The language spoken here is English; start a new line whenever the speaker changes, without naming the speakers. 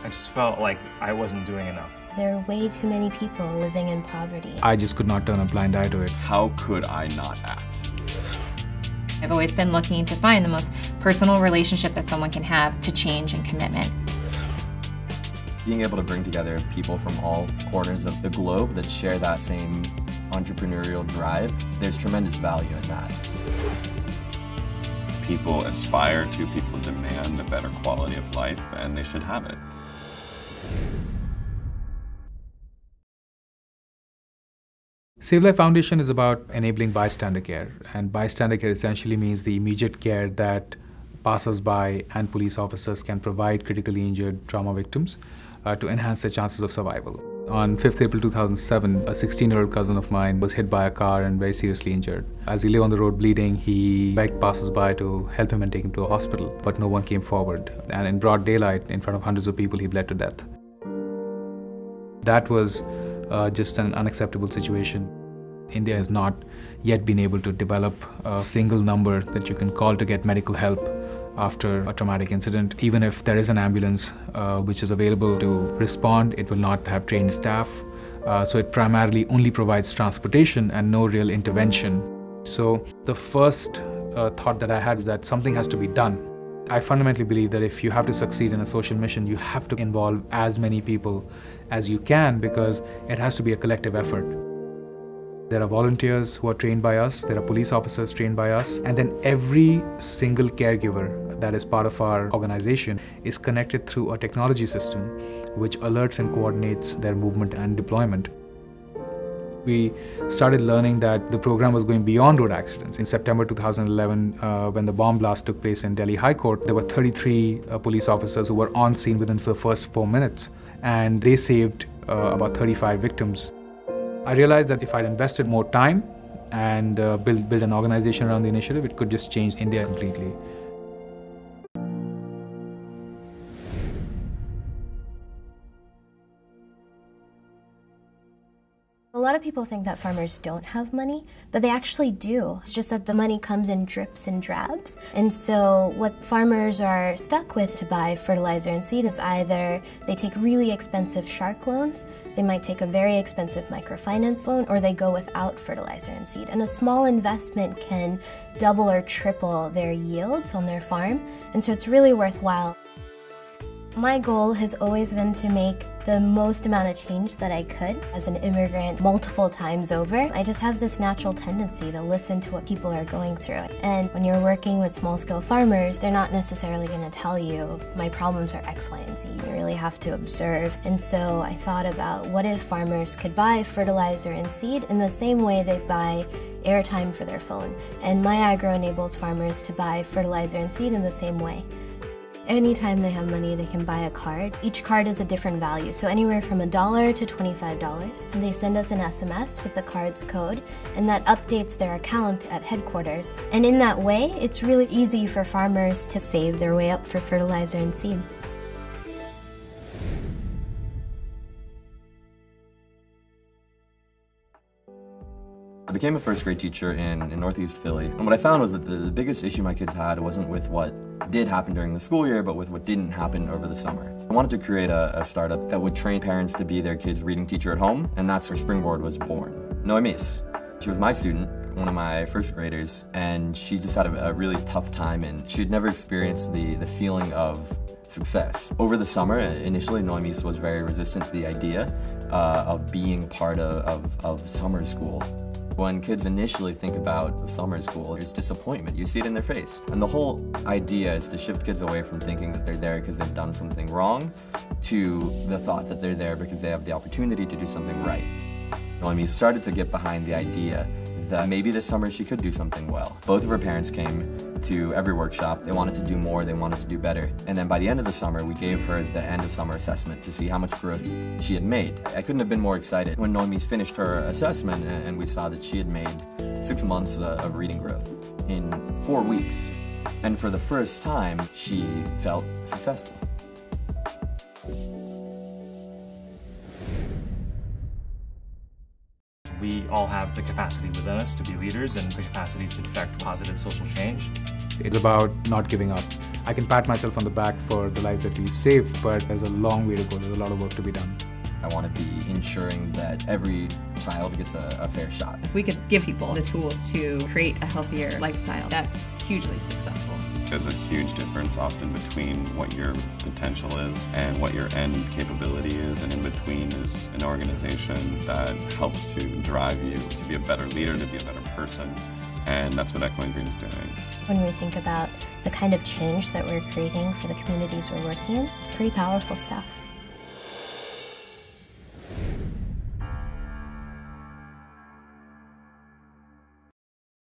I just felt like I wasn't doing enough.
There are way too many people living in poverty.
I just could not turn a blind eye to it.
How could I not act?
I've always been looking to find the most personal relationship that someone can have to change and commitment.
Being able to bring together people from all corners of the globe that share that same entrepreneurial drive, there's tremendous value in that.
People aspire to, people demand a better quality of life, and they should have it.
Save Life Foundation is about enabling bystander care, and bystander care essentially means the immediate care that passers-by and police officers can provide critically injured trauma victims to enhance their chances of survival. On 5th April 2007, a 16-year-old cousin of mine was hit by a car and very seriously injured. As he lay on the road bleeding, he begged passers-by to help him and take him to a hospital, but no one came forward. And in broad daylight, in front of hundreds of people, he bled to death. That was just an unacceptable situation. India has not yet been able to develop a single number that you can call to get medical help after a traumatic incident. Even if there is an ambulance which is available to respond, it will not have trained staff. So it primarily only provides transportation and no real intervention. So the first thought that I had is that something has to be done. I fundamentally believe that if you have to succeed in a social mission, you have to involve as many people as you can, because it has to be a collective effort. There are volunteers who are trained by us, there are police officers trained by us, and then every single caregiver that is part of our organization is connected through a technology system which alerts and coordinates their movement and deployment. We started learning that the program was going beyond road accidents. In September 2011, when the bomb blast took place in Delhi High Court, there were 33 police officers who were on scene within the first 4 minutes, and they saved about 35 victims. I realized that if I'd invested more time and build an organization around the initiative, it could just change India completely.
A lot of people think that farmers don't have money, but they actually do. It's just that the money comes in drips and drabs. And so what farmers are stuck with to buy fertilizer and seed is either they take really expensive shark loans, they might take a very expensive microfinance loan, or they go without fertilizer and seed. And a small investment can double or triple their yields on their farm, and so it's really worthwhile. My goal has always been to make the most amount of change that I could. As an immigrant multiple times over, I just have this natural tendency to listen to what people are going through. And when you're working with small-scale farmers, they're not necessarily going to tell you, my problems are X, Y, and Z. You really have to observe. And so I thought about, what if farmers could buy fertilizer and seed in the same way they buy airtime for their phone? And My Agro enables farmers to buy fertilizer and seed in the same way. Anytime they have money, they can buy a card. Each card is a different value, so anywhere from $1 to $25. And they send us an SMS with the card's code, and that updates their account at headquarters. And in that way, it's really easy for farmers to save their way up for fertilizer and seed.
I became a first grade teacher in Northeast Philly, and what I found was that the biggest issue my kids had wasn't with what did happen during the school year, but with what didn't happen over the summer. I wanted to create a startup that would train parents to be their kids' reading teacher at home, and that's where Springboard was born. Noemis, she was my student, one of my first graders, and she just had a really tough time, and she'd never experienced the feeling of success. Over the summer, initially, Noemis was very resistant to the idea of being part of summer school. When kids initially think about summer school, there's disappointment. You see it in their face. And the whole idea is to shift kids away from thinking that they're there because they've done something wrong to the thought that they're there because they have the opportunity to do something right. Noemi started to get behind the idea that maybe this summer she could do something well. Both of her parents came to every workshop. They wanted to do more, they wanted to do better. And then by the end of the summer, we gave her the end of summer assessment to see how much growth she had made. I couldn't have been more excited when Noemi finished her assessment and we saw that she had made 6 months of reading growth in 4 weeks. And for the first time, she felt successful.
We all have the capacity within us to be leaders and the capacity to effect positive social change.
It's about not giving up. I can pat myself on the back for the lives that we've saved, but there's a long way to go. There's a lot of work to be done.
I want to be ensuring that every child gets a fair shot.
If we could give people the tools to create a healthier lifestyle, that's hugely successful.
There's a huge difference often between what your potential is and what your end capability is, and in between is an organization that helps to drive you to be a better leader, to be a better person, and that's what Echoing Green is doing.
When we think about the kind of change that we're creating for the communities we're working in, it's pretty powerful stuff.